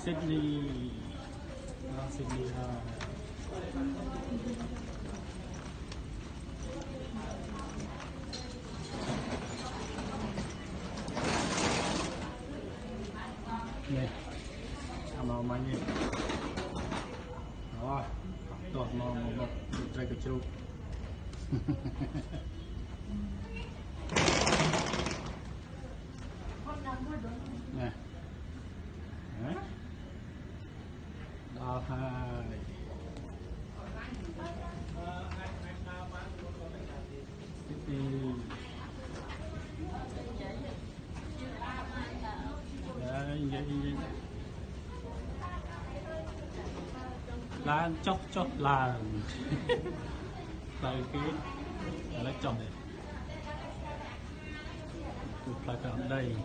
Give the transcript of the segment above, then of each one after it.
Sydney Sydney nè màu mai nhỉ rồi tốt màu một trái cái chú nè đó hai vậy là chốc là cái lấy chồng này chụp lại ở đây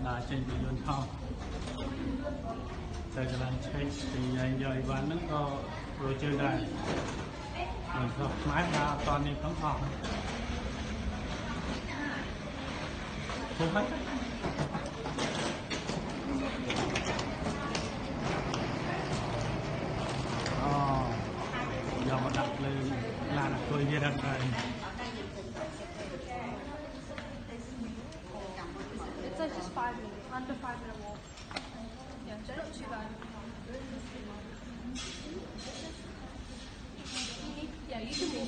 đã trên bị luôn không tại cái lần chơi thì anh giờ bán nó có rồi chơi đây mình không máy ra toàn nên không học không hết giờ mà đặt lên là tôi kia đặt đây It's like just 5 minutes, under 5-minute walk. Yeah, so not too bad. Yeah, you can be.